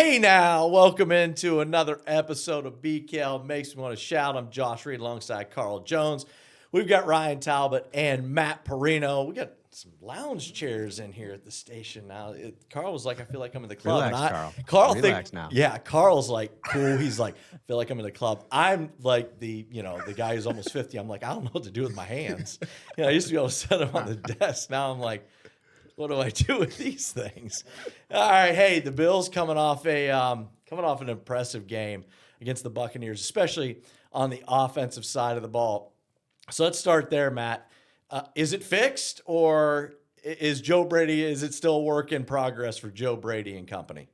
Hey now, welcome into another episode of BKL Makes Me Want to Shout. I'm Josh Reed alongside Carl Jones. We've got Ryan Talbot and Matt Parrino. We got some lounge chairs in here at the station now. Carl was like, I feel like I'm in the club. Relax, Carl. Carl Relax now. Yeah, Carl's like, cool. He's like, I feel like I'm in the club. I'm like the guy who's almost 50. I'm like, I don't know what to do with my hands. I used to be able to set them on the desk. Now I'm like, what do I do with these things? All right, hey, the Bills coming off an impressive game against the Buccaneers, especially on the offensive side of the ball. So let's start there, Matt. Is it fixed, or is it still a work in progress for Joe Brady and company?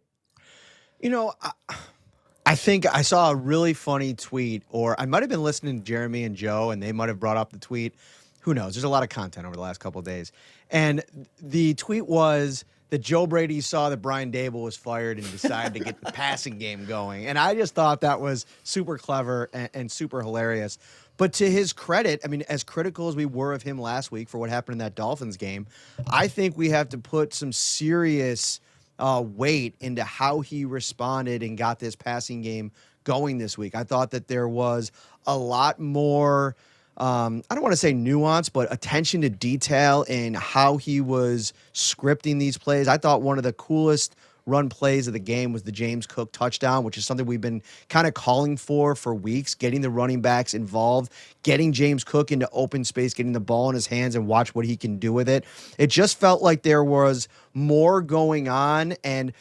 I think I saw a really funny tweet, or I might have been listening to Jeremy and Joe, and they might have brought up the tweet. Who knows? There's a lot of content over the last couple of days. And the tweet was that Joe Brady saw that Brian Dable was fired and decided to get the passing game going. And I just thought that was super clever and super hilarious. But to his credit, I mean, as critical as we were of him last week for what happened in that Dolphins game, I think we have to put some serious weight into how he responded and got this passing game going this week. I thought that there was a lot more I don't want to say nuance, but attention to detail in how he was scripting these plays. I thought one of the coolest run plays of the game was the James Cook touchdown, which is something we've been kind of calling for weeks, getting the running backs involved, getting James Cook into open space, getting the ball in his hands and watch what he can do with it. It just felt like there was more going on, and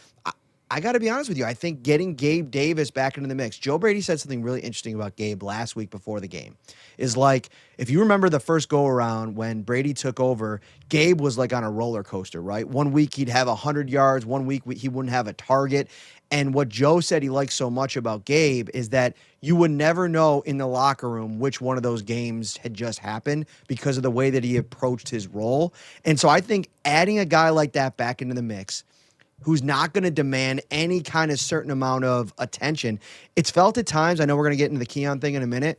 I got to be honest with you. I think getting Gabe Davis back into the mix. Joe Brady said something really interesting about Gabe last week before the game. Is like, if you remember the first go around when Brady took over, Gabe was like on a roller coaster, right? One week he'd have 100 yards. One week he wouldn't have a target. And what Joe said he liked so much about Gabe is that you would never know in the locker room which one of those games had just happened because of the way that he approached his role. And so I think adding a guy like that back into the mix, who's not going to demand any kind of certain amount of attention. It's felt at times, I know we're going to get into the Keon thing in a minute,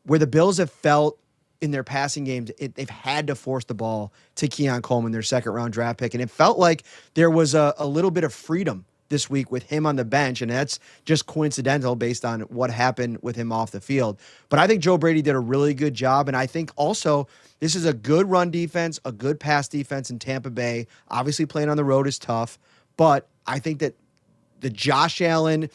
where the Bills have felt in their passing games, they've had to force the ball to Keon Coleman, their second-round draft pick, and it felt like there was a little bit of freedom this week with him on the bench, and that's just coincidental based on what happened with him off the field. But I think Joe Brady did a really good job, and I think also this is a good run defense, a good pass defense in Tampa Bay. Obviously, playing on the road is tough. But I think that the Josh Allen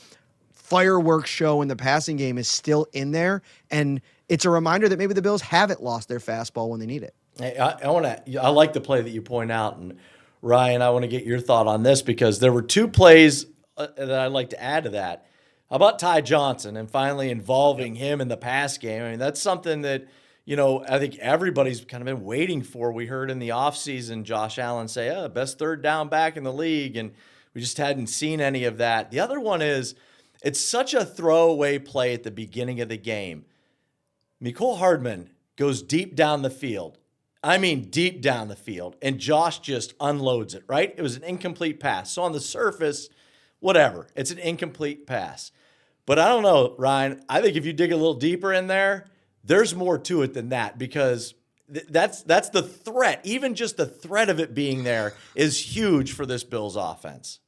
fireworks show in the passing game is still in there, and it's a reminder that maybe the Bills haven't lost their fastball when they need it. Hey, I like the play that you point out, and Ryan, I want to get your thought on this because there were two plays that I'd like to add to that. How about Ty Johnson and finally involving him in the pass game? I mean, that's something that, I think everybody's kind of been waiting for. We heard in the offseason Josh Allen say, best third down back in the league, and we just hadn't seen any of that. The other one is, it's such a throwaway play at the beginning of the game. Mecole Hardman goes deep down the field. I mean deep down the field, and Josh just unloads it, right? It was an incomplete pass. So on the surface, whatever, it's an incomplete pass. But I don't know, Ryan, I think if you dig a little deeper in there, there's more to it than that, because that's the threat. Even just the threat of it being there is huge for this Bills offense.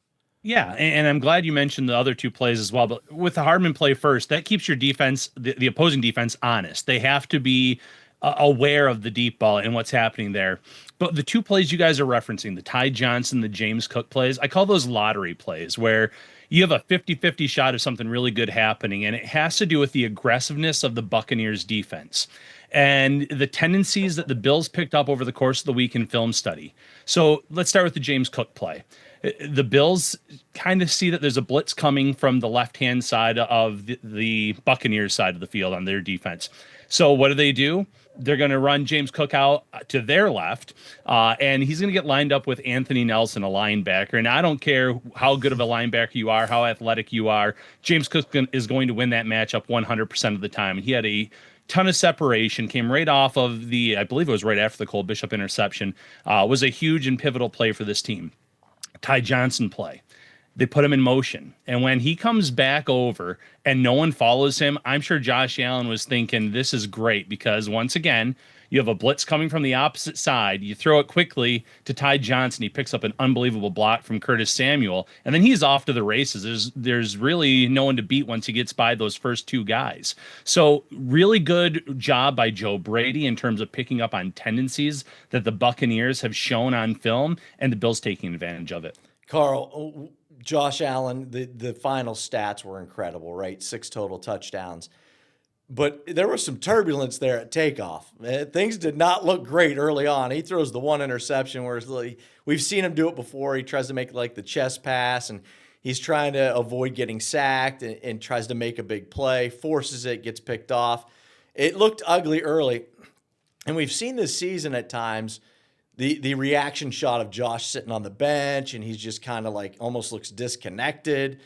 Yeah, and I'm glad you mentioned the other two plays as well. But with the Hardman play first, that keeps your defense, the opposing defense, honest. They have to be aware of the deep ball and what's happening there. But the two plays you guys are referencing, the Ty Johnson, the James Cook plays, I call those lottery plays, where you have a 50-50 shot of something really good happening, and it has to do with the aggressiveness of the Buccaneers defense and the tendencies that the Bills picked up over the course of the week in film study. So let's start with the James Cook play. The Bills kind of see that there's a blitz coming from the left-hand side of the Buccaneers side of the field on their defense. So what do? They're going to run James Cook out to their left, and he's going to get lined up with Anthony Nelson, a linebacker. And I don't care how good of a linebacker you are, how athletic you are, James Cook is going to win that matchup 100% of the time. He had a ton of separation, came right off of I believe it was right after the Cole Bishop interception, was a huge and pivotal play for this team. Ty Johnson play. They put him in motion. And when he comes back over and no one follows him, I'm sure Josh Allen was thinking, this is great, because once again, You have a blitz coming from the opposite side. You throw it quickly to Ty Johnson. He picks up an unbelievable block from Curtis Samuel, and then he's off to the races. There's really no one to beat once he gets by those first two guys. So really good job by Joe Brady in terms of picking up on tendencies that the Buccaneers have shown on film, and the Bills taking advantage of it. Carl, Josh Allen, the final stats were incredible, right? 6 total touchdowns. But there was some turbulence there at takeoff. Things did not look great early on. He throws the one interception where we've seen him do it before. He tries to make like the chest pass, and he's trying to avoid getting sacked and tries to make a big play, forces it, gets picked off. It looked ugly early. And we've seen this season at times the reaction shot of Josh sitting on the bench, and he's just kind of like almost looks disconnected.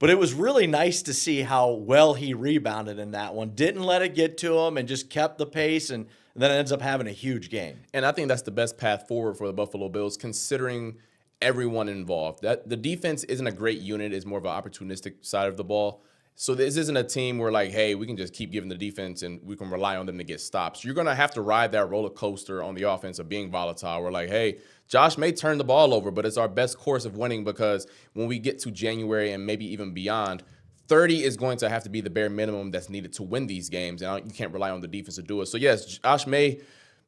But it was really nice to see how well he rebounded in that one. Didn't let it get to him and just kept the pace, and then ends up having a huge game. And I think that's the best path forward for the Buffalo Bills, considering everyone involved. That the defense isn't a great unit; it's more of an opportunistic side of the ball. So this isn't a team where like, hey, we can just keep giving the defense and we can rely on them to get stops. You're going to have to ride that roller coaster on the offense of being volatile. We're like, hey, Josh may turn the ball over, but it's our best course of winning because when we get to January and maybe even beyond, 30 is going to have to be the bare minimum that's needed to win these games, and you can't rely on the defense to do it. So, yes, Josh may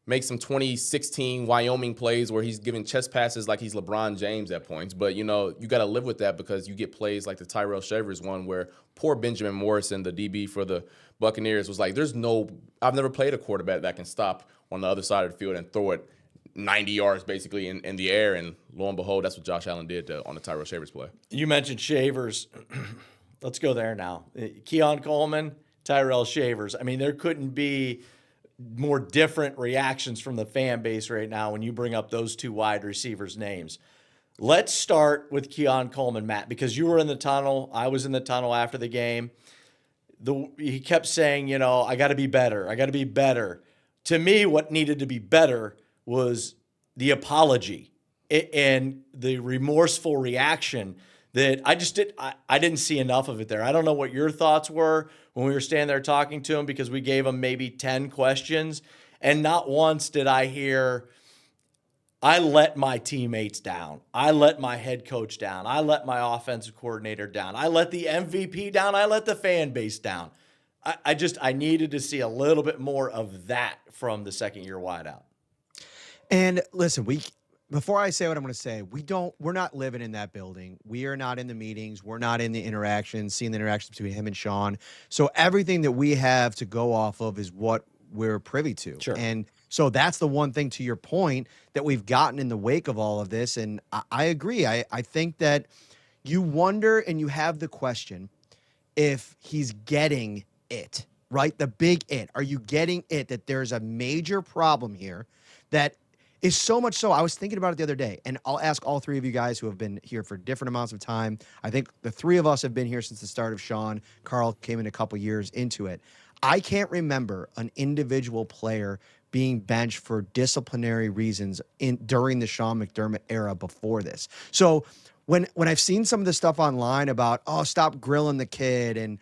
make some 2016 Wyoming plays where he's giving chest passes like he's LeBron James at points. But, you got to live with that because you get plays like the Tyrell Shavers one where poor Benjamin Morrison, the DB for the Buccaneers, was like, I've never played a quarterback that can stop on the other side of the field and throw it 90 yards basically in the air. And lo and behold, that's what Josh Allen did on the Tyrell Shavers play. You mentioned Shavers. Let's go there now. Keon Coleman, Tyrell Shavers. I mean, there couldn't be more different reactions from the fan base right now when you bring up those two wide receivers' names. Let's start with Keon Coleman, Matt, because you were in the tunnel. I was in the tunnel after the game. He kept saying, I got to be better. I got to be better. To me, what needed to be better was the apology and the remorseful reaction that I didn't see enough of it there. I don't know what your thoughts were when we were standing there talking to him, because we gave him maybe 10 questions, and not once did I hear, I let my teammates down. I let my head coach down. I let my offensive coordinator down. I let the MVP down. I let the fan base down. I needed to see a little bit more of that from the second-year wideout. And listen, before I say what I'm going to say, we're not living in that building. We are not in the meetings. We're not in the interactions, seeing the interactions between him and Sean. So everything that we have to go off of is what we're privy to. Sure. And so that's the one thing, to your point, that we've gotten in the wake of all of this. And I agree. I think that you wonder and you have the question if he's getting it, right? The big it. Are you getting it that there's a major problem here that is so much so? I was thinking about it the other day, and I'll ask all three of you guys who have been here for different amounts of time. I think the three of us have been here since the start of Sean. Carl came in a couple years into it. I can't remember an individual player being benched for disciplinary reasons during the Sean McDermott era before this. So when I've seen some of the stuff online about, stop grilling the kid, and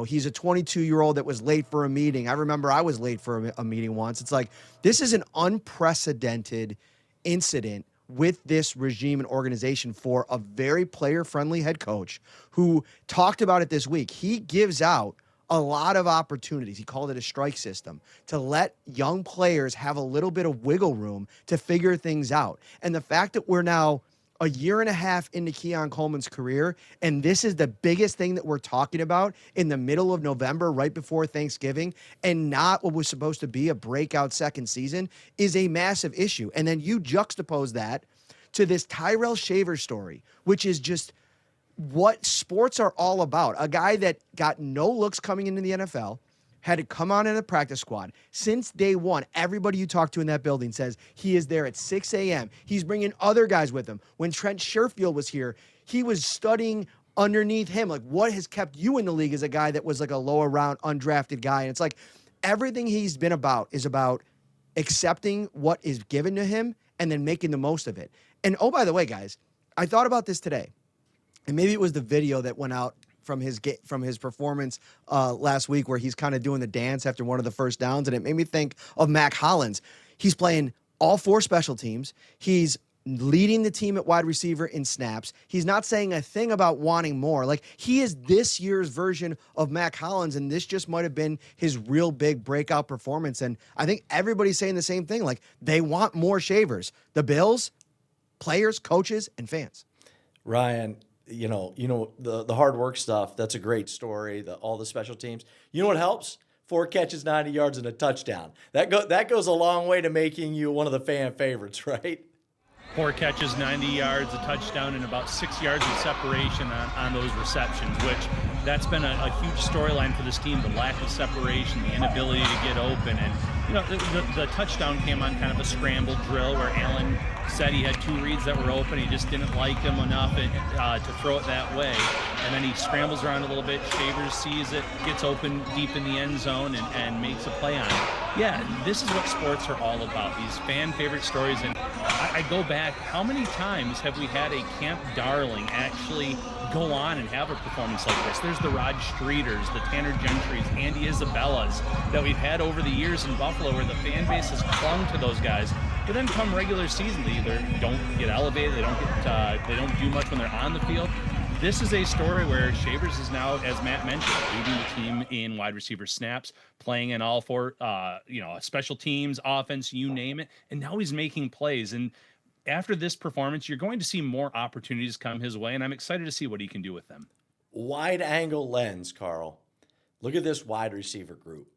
he's a 22-year-old that was late for a meeting. I remember I was late for a meeting once. It's like, this is an unprecedented incident with this regime and organization for a very player-friendly head coach who talked about it this week. He gives out a lot of opportunities. He called it a strike system to let young players have a little bit of wiggle room to figure things out. And the fact that we're now a year and a half into Keon Coleman's career, and this is the biggest thing that we're talking about in the middle of November, right before Thanksgiving, and not what was supposed to be a breakout second season, is a massive issue. And then you juxtapose that to this Tyrell Shavers story, which is just what sports are all about. A guy that got no looks coming into the NFL, had to come on in a practice squad. Since day one, everybody you talk to in that building says he is there at 6 a.m. He's bringing other guys with him. When Trent Sherfield was here, he was studying underneath him. Like, what has kept you in the league as a guy that was like a lower round undrafted guy? And it's like everything he's been about is about accepting what is given to him and then making the most of it. And oh, by the way, guys, I thought about this today. And maybe it was the video that went out from his performance last week, where he's kind of doing the dance after one of the first downs, and it made me think of Mac Hollins. He's playing all 4 special teams. He's leading the team at wide receiver in snaps. He's not saying a thing about wanting more. Like, he is this year's version of Mac Hollins, and this just might have been his real big breakout performance. And I think everybody's saying the same thing. Like, they want more Shavers. The Bills, players, coaches, and fans. Ryan, you know the hard work stuff. That's a great story. All the special teams. You know what helps? 4 catches, 90 yards, and a touchdown. That goes a long way to making you one of the fan favorites, right? 4 catches, 90 yards, a touchdown, and about 6 yards of separation on those receptions, which that's been a huge storyline for this team, the lack of separation, the inability to get open. And, the touchdown came on kind of a scramble drill where Allen said he had 2 reads that were open. He just didn't like them enough to throw it that way. And then he scrambles around a little bit. Shavers sees it, gets open deep in the end zone, and makes a play on it. Yeah, this is what sports are all about, these fan favorite stories. And I go back, how many times have we had a camp darling actually go on and have a performance like this? There's the Rod Streeters, the Tanner Gentrys, Andy Isabellas that we've had over the years in Buffalo, where the fan base has clung to those guys. But then come regular season, they either don't get elevated, they don't do much when they're on the field. This is a story where Shavers is now, as Matt mentioned, leading the team in wide receiver snaps, playing in all 4, special teams, offense, you name it, and now he's making plays. And after this performance, you're going to see more opportunities come his way, and I'm excited to see what he can do with them. Wide angle lens, Carl. Look at this wide receiver group.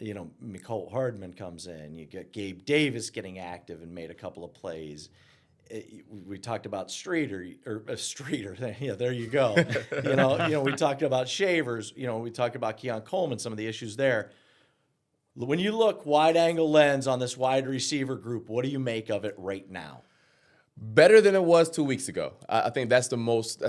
Mecole Hardman comes in. You get Gabe Davis getting active and made a couple of plays. We talked about Streeter. Yeah, there you go. We talked about Shavers. We talked about Keon Coleman, some of the issues there. When you look wide angle lens on this wide receiver group, what do you make of it right now? Better than it was 2 weeks ago. I think that's the most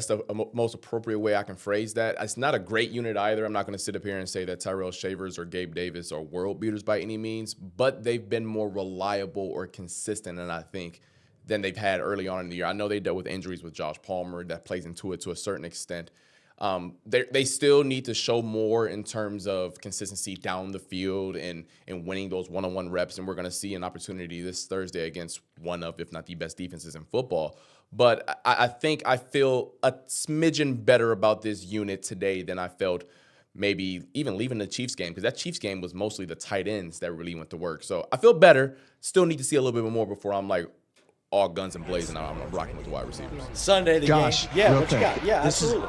appropriate way I can phrase that. It's not a great unit either. I'm not going to sit up here and say that Tyrell Shavers or Gabe Davis are world beaters by any means, but they've been more reliable or consistent than they've had early on in the year. I know they dealt with injuries with Josh Palmer. That plays into it to a certain extent. They still need to show more in terms of consistency down the field and winning those one-on-one reps, and we're going to see an opportunity this Thursday against one of, if not the best defenses in football. But I think I feel a smidgen better about this unit today than I felt maybe even leaving the Chiefs game, because that Chiefs game was mostly the tight ends that really went to work. So I feel better. Still need to see a little bit more before I'm like, all guns and blazing out. I'm rocking with the wide receivers. Sunday, the Josh, game. Yeah, what quick. you got? Yeah, this absolutely.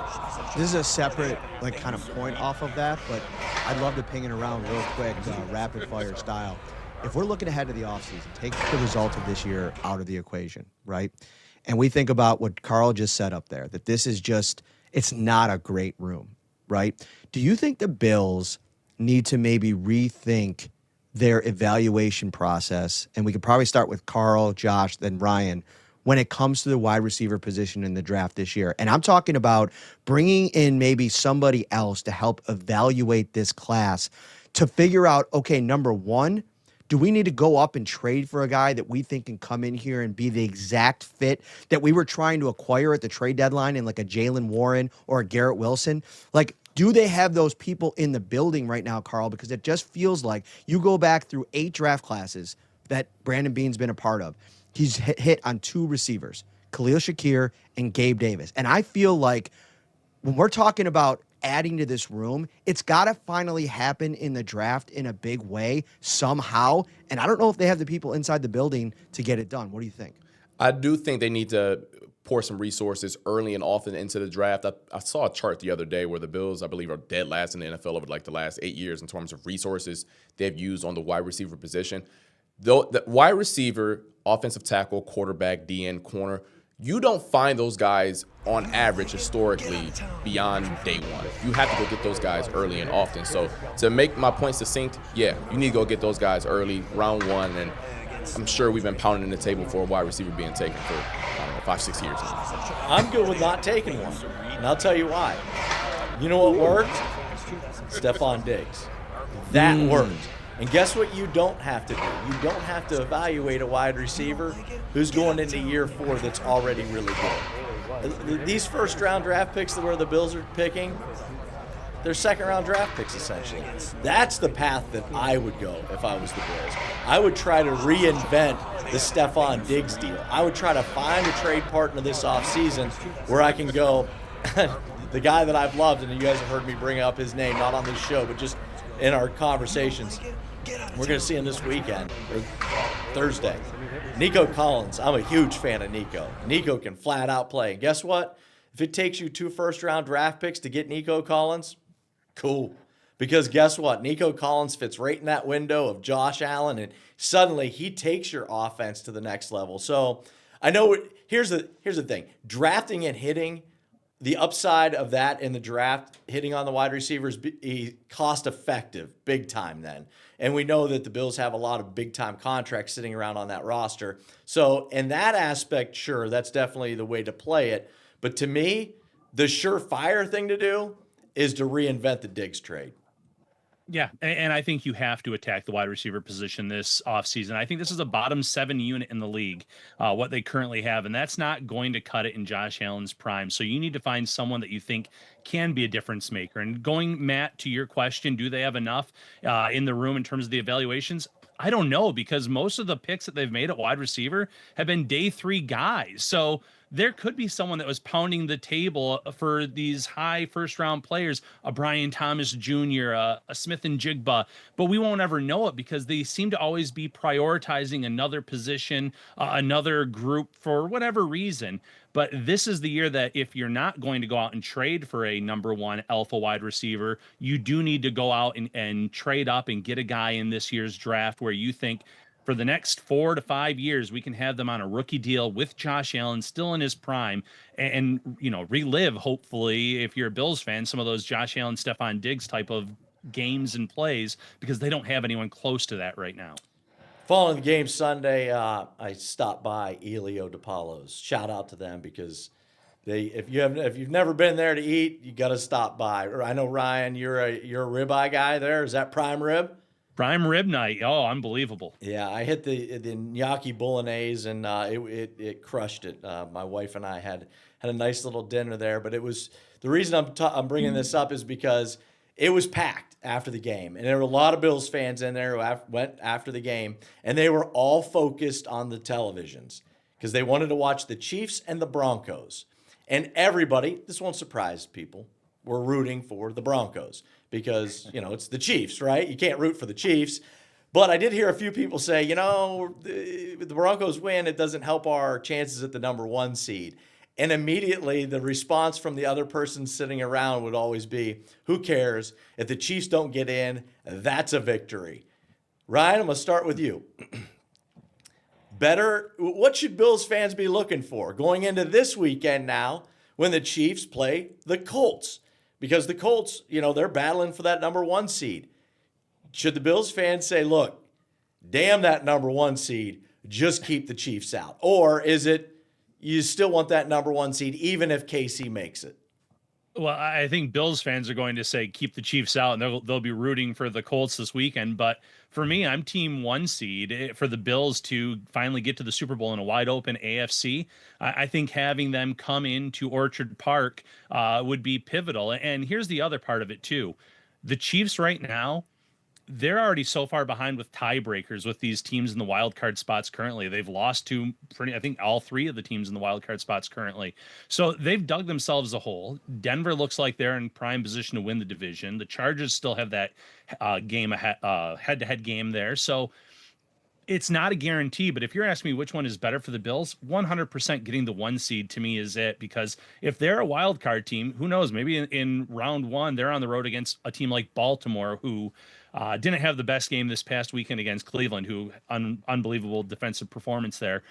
This is a separate kind of point off of that, but I'd love to ping it around real quick, rapid fire style. If we're looking ahead to the offseason, take the results of this year out of the equation, right? And we think about what Carl just said up there, that this is it's not a great room, right? Do you think the Bills need to maybe rethink their evaluation process? And we could probably start with Carl, Josh, then Ryan, when it comes to the wide receiver position in the draft this year. And I'm talking about bringing in maybe somebody else to help evaluate this class to figure out, okay, number one, do we need to go up and trade for a guy that we think can come in here and be the exact fit that we were trying to acquire at the trade deadline in like a Jalen Warren or a Garrett Wilson? Like, do they have those people in the building right now, Carl? Because it just feels like you go back through 8 draft classes that Brandon Beane's been a part of. He's hit on 2 receivers, Khalil Shakir and Gabe Davis. And I feel like when we're talking about adding to this room, it's got to finally happen in the draft in a big way somehow. And I don't know if they have the people inside the building to get it done. What do you think? I do think they need to pour some resources early and often into the draft. I saw a chart the other day where the Bills, I believe, are dead last in the NFL over like the last 8 years in terms of resources they've used on the wide receiver position. Though the wide receiver, offensive tackle, quarterback, DN, corner, you don't find those guys on average historically beyond day one. You have to go get those guys early and often. So to make my point succinct, yeah, you need to go get those guys early, round one, and I'm sure we've been pounding the table for a wide receiver being taken for, 5-6 years now. I'm good with not taking one, and I'll tell you why. You know what worked? Stephon Diggs. That worked. And guess what you don't have to do? You don't have to evaluate a wide receiver who's going into year 4 that's already really good. These first-round draft picks where the Bills are picking, they're second-round draft picks, essentially. That's the path that I would go if I was the Bills. I would try to reinvent the Stephon Diggs deal. I would try to find a trade partner this offseason where I can go, the guy that I've loved, and you guys have heard me bring up his name, not on this show, but just in our conversations. We're going to see him this weekend, or Thursday. Nico Collins. I'm a huge fan of Nico. Nico can flat out play. And guess what? If it takes you 2 first-round draft picks to get Nico Collins, cool. Because guess what? Nico Collins fits right in that window of Josh Allen, and suddenly he takes your offense to the next level. So I know here's the thing. Drafting and hitting, the upside of that in the draft, hitting on the wide receivers, cost effective big time then. And we know that the Bills have a lot of big time contracts sitting around on that roster. So in that aspect, sure, that's definitely the way to play it. But to me, the surefire thing to do is to reinvent the Diggs trade. Yeah, and I think you have to attack the wide receiver position this offseason. I think this is a bottom 7 unit in the league, what they currently have, and that's not going to cut it in Josh Allen's prime. So you need to find someone that you think can be a difference maker. And going, Matt, to your question, do they have enough in the room in terms of the evaluations? I don't know, because most of the picks that they've made at wide receiver have been day 3 guys. So there could be someone that was pounding the table for these high first-round players, a Brian Thomas Jr., a Smith and Jigba, but we won't ever know it because they seem to always be prioritizing another position, another group for whatever reason. But this is the year that if you're not going to go out and trade for a number 1 alpha wide receiver, you do need to go out and trade up and get a guy in this year's draft where you think for the next 4 to 5 years, we can have them on a rookie deal with Josh Allen still in his prime and relive, hopefully, if you're a Bills fan, some of those Josh Allen, Stephon Diggs type of games and plays, because they don't have anyone close to that right now. Following the game Sunday, I stopped by Elio DePaulo's. Shout out to them because if you've never been there to eat, you got to stop by. I know, Ryan, you're a ribeye guy there. Is that prime rib? Prime rib night. Oh, unbelievable. Yeah, I hit the gnocchi bolognese, and it crushed it. My wife and I had a nice little dinner there, but it was the reason I'm bringing this up is because it was packed after the game, and there were a lot of Bills fans in there who went after the game, and they were all focused on the televisions because they wanted to watch the Chiefs and the Broncos. And everybody, this won't surprise people, were rooting for the Broncos because, it's the Chiefs, right? You can't root for the Chiefs. But I did hear a few people say, the Broncos win, it doesn't help our chances at the number 1 seed. And immediately the response from the other person sitting around would always be, who cares? If the Chiefs don't get in, that's a victory. Ryan, I'm going to start with you. What should Bills fans be looking for going into this weekend now when the Chiefs play the Colts? Because the Colts, they're battling for that number 1 seed. Should the Bills fans say, look, damn that number 1 seed, just keep the Chiefs out? Or is it you still want that number 1 seed even if KC makes it? Well, I think Bills fans are going to say keep the Chiefs out, and they'll be rooting for the Colts this weekend. But for me, I'm team 1 seed for the Bills to finally get to the Super Bowl in a wide open AFC. I think having them come into Orchard Park would be pivotal. And here's the other part of it too. The Chiefs right now, they're already so far behind with tiebreakers with these teams in the wild card spots currently. They've lost to I think all 3 of the teams in the wild card spots currently. So they've dug themselves a hole. Denver looks like they're in prime position to win the division. The Chargers still have that head-to-head game there. So it's not a guarantee, but if you're asking me which one is better for the Bills, 100% getting the 1 seed to me is it, because if they're a wild card team, who knows, maybe in round 1, they're on the road against a team like Baltimore, who didn't have the best game this past weekend against Cleveland, who unbelievable defensive performance there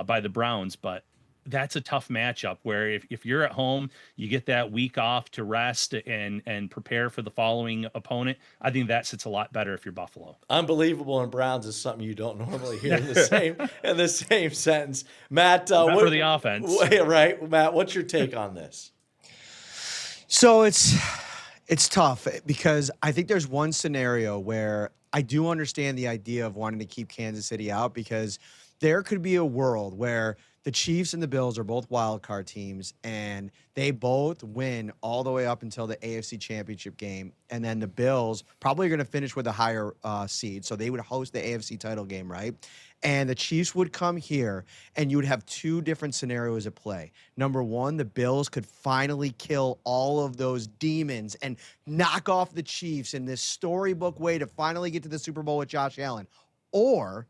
by the Browns. But that's a tough matchup where if you're at home, you get that week off to rest and prepare for the following opponent. I think that sits a lot better if you're Buffalo. Unbelievable in Browns is something you don't normally hear in the same sentence. Matt, for the offense, right? Matt, what's your take on this? So it's tough because I think there's one scenario where I do understand the idea of wanting to keep Kansas City out, because there could be a world where the Chiefs and the Bills are both wild card teams, and they both win all the way up until the AFC Championship game. And then the Bills probably are going to finish with a higher seed, so they would host the AFC title game, right? And the Chiefs would come here, and you would have two different scenarios at play. Number one, the Bills could finally kill all of those demons and knock off the Chiefs in this storybook way to finally get to the Super Bowl with Josh Allen. Or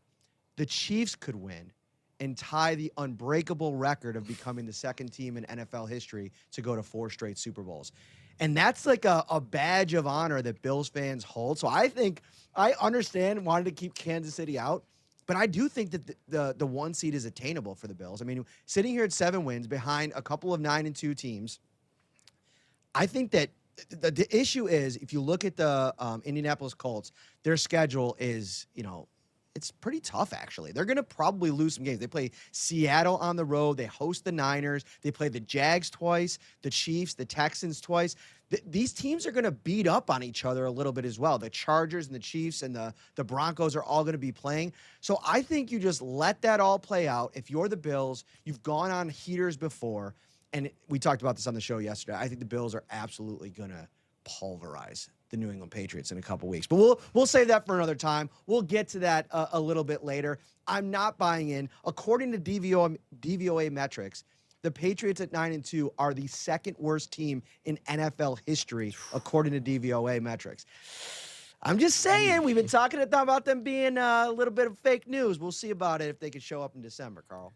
the Chiefs could win and tie the unbreakable record of becoming the second team in NFL history to go to 4 straight Super Bowls. And that's like a badge of honor that Bills fans hold. So I think I understand wanting to keep Kansas City out, but I do think that the 1 seed is attainable for the Bills. I mean, sitting here at 7 wins behind a couple of 9-2 teams, I think that the issue is if you look at the Indianapolis Colts, their schedule is, it's pretty tough, actually. They're going to probably lose some games. They play Seattle on the road. They host the Niners. They play the Jags twice, the Chiefs, the Texans twice. These teams are going to beat up on each other a little bit as well. The Chargers and the Chiefs and the Broncos are all going to be playing. So I think you just let that all play out. If you're the Bills, you've gone on heaters before, and we talked about this on the show yesterday. I think the Bills are absolutely going to pulverize the New England Patriots in a couple weeks. But we'll save that for another time. We'll get to that a little bit later. I'm not buying in. According to DVOA metrics, the Patriots at 9-2 are the second worst team in NFL history, according to DVOA metrics. I'm just saying, we've been talking about them being a little bit of fake news. We'll see about it if they can show up in December, Carl.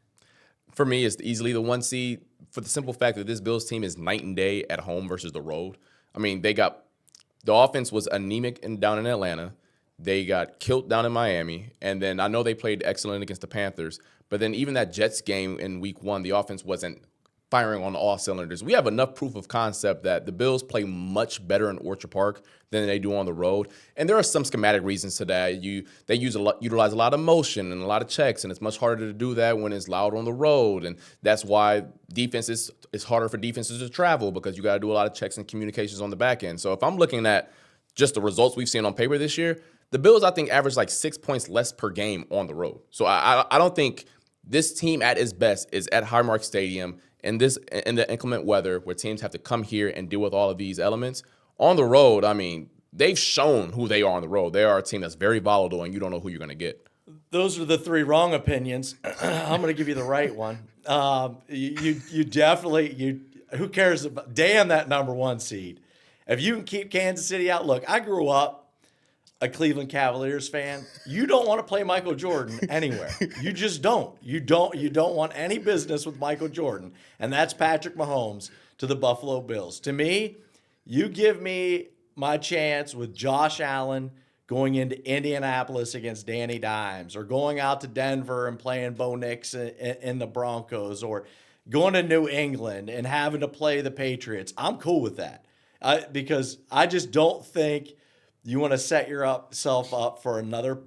For me, it's easily the 1 seed for the simple fact that this Bills team is night and day at home versus the road. I mean, the offense was anemic down in Atlanta. They got killed down in Miami. And then I know they played excellent against the Panthers. But then even that Jets game in week 1, the offense wasn't firing on all cylinders. We have enough proof of concept that the Bills play much better in Orchard Park than they do on the road. And there are some schematic reasons to that. They utilize a lot of motion and a lot of checks, and it's much harder to do that when it's loud on the road. And that's why it's harder for defenses to travel, because you got to do a lot of checks and communications on the back end. So if I'm looking at just the results we've seen on paper this year, the Bills, I think, average like 6 points less per game on the road. So I don't think this team at its best is at Highmark Stadium in the inclement weather where teams have to come here and deal with all of these elements. On the road, I mean, they've shown who they are on the road. They are a team that's very volatile, and you don't know who you're going to get. Those are the 3 wrong opinions. I'm going to give you the right one. You definitely, who cares about, damn that number 1 seed. If you can keep Kansas City out, look, I grew up a Cleveland Cavaliers fan. You don't want to play Michael Jordan anywhere. You just don't. You don't want any business with Michael Jordan. And that's Patrick Mahomes to the Buffalo Bills. To me, you give me my chance with Josh Allen going into Indianapolis against Danny Dimes, or going out to Denver and playing Bo Nix in the Broncos, or going to New England and having to play the Patriots. I'm cool with that, because I just don't think you want to set yourself up for another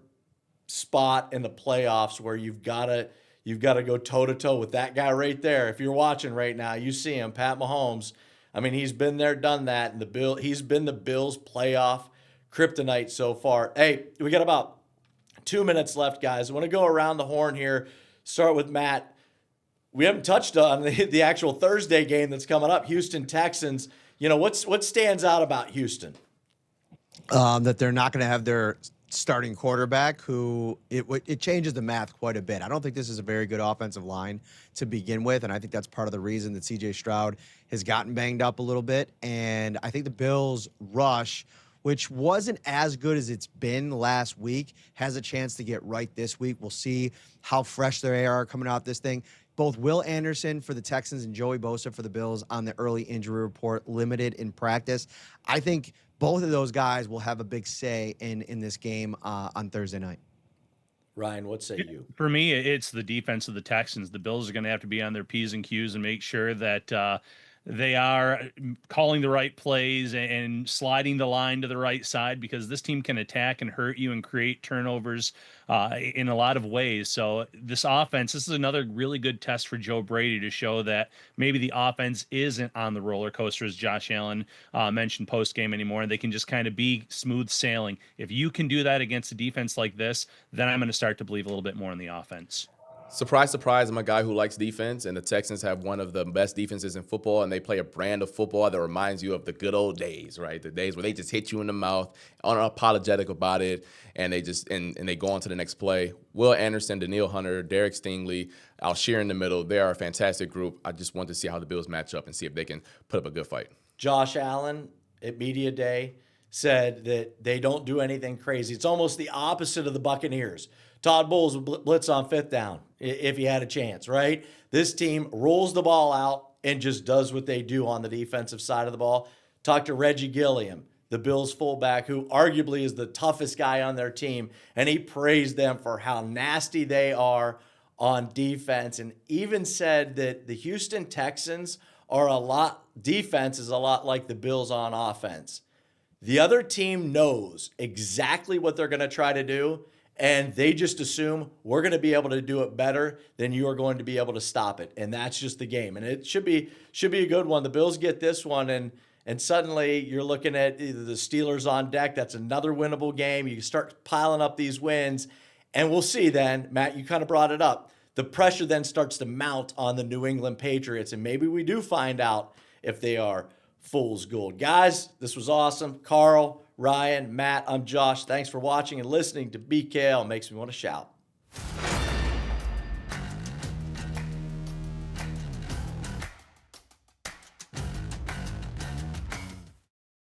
spot in the playoffs where you've got to go toe-to-toe with that guy right there. If you're watching right now, you see him, Pat Mahomes. I mean, he's been there, done that, and he's been the Bills' playoff kryptonite so far. Hey, we got about 2 minutes left, guys. I want to go around the horn here. Start with Matt. We haven't touched on the actual Thursday game that's coming up, Houston Texans. What stands out about Houston? That they're not going to have their starting quarterback, who it changes the math quite a bit. I don't think this is a very good offensive line to begin with, and I think that's part of the reason that C.J. Stroud has gotten banged up a little bit. And I think the Bills' rush, which wasn't as good as it's been last week, has a chance to get right this week. We'll see how fresh they are coming out this thing. Both Will Anderson for the Texans and Joey Bosa for the Bills on the early injury report, limited in practice. I think both of those guys will have a big say in this game on Thursday night. Ryan, what say you? For me, it's the defense of the Texans. The Bills are going to have to be on their P's and Q's and make sure that they are calling the right plays and sliding the line to the right side, because this team can attack and hurt you and create turnovers in a lot of ways. So this is another really good test for Joe Brady to show that maybe the offense isn't on the roller coaster, as Josh Allen mentioned post-game anymore, and they can just kind of be smooth sailing. If you can do that against a defense like this, then I'm going to start to believe a little bit more in the offense. Surprise, surprise, I'm a guy who likes defense, and the Texans have one of the best defenses in football, and they play a brand of football that reminds you of the good old days, right? The days where they just hit you in the mouth, unapologetic about it, and they just and they go on to the next play. Will Anderson, Daniil Hunter, Derek Stingley, Alshire in the middle, they are a fantastic group. I just want to see how the Bills match up and see if they can put up a good fight. Josh Allen at Media Day said that they don't do anything crazy. It's almost the opposite of the Buccaneers. Todd Bowles would blitz on 5th down if he had a chance, right? This team rolls the ball out and just does what they do on the defensive side of the ball. Talk to Reggie Gilliam, the Bills fullback, who arguably is the toughest guy on their team, and he praised them for how nasty they are on defense, and even said that the Houston Texans defense is a lot like the Bills on offense. The other team knows exactly what they're going to try to do, and they just assume we're going to be able to do it better than you are going to be able to stop it. And that's just the game. And it should be a good one. The Bills get this one, and suddenly you're looking at either the Steelers on deck. That's another winnable game. You start piling up these wins, and we'll see then, Matt, you kind of brought it up. The pressure then starts to mount on the New England Patriots, and maybe we do find out if they are fool's gold. Guys, this was awesome. Carl, Ryan, Matt, I'm Josh. Thanks for watching and listening to BKL. Makes me want to shout.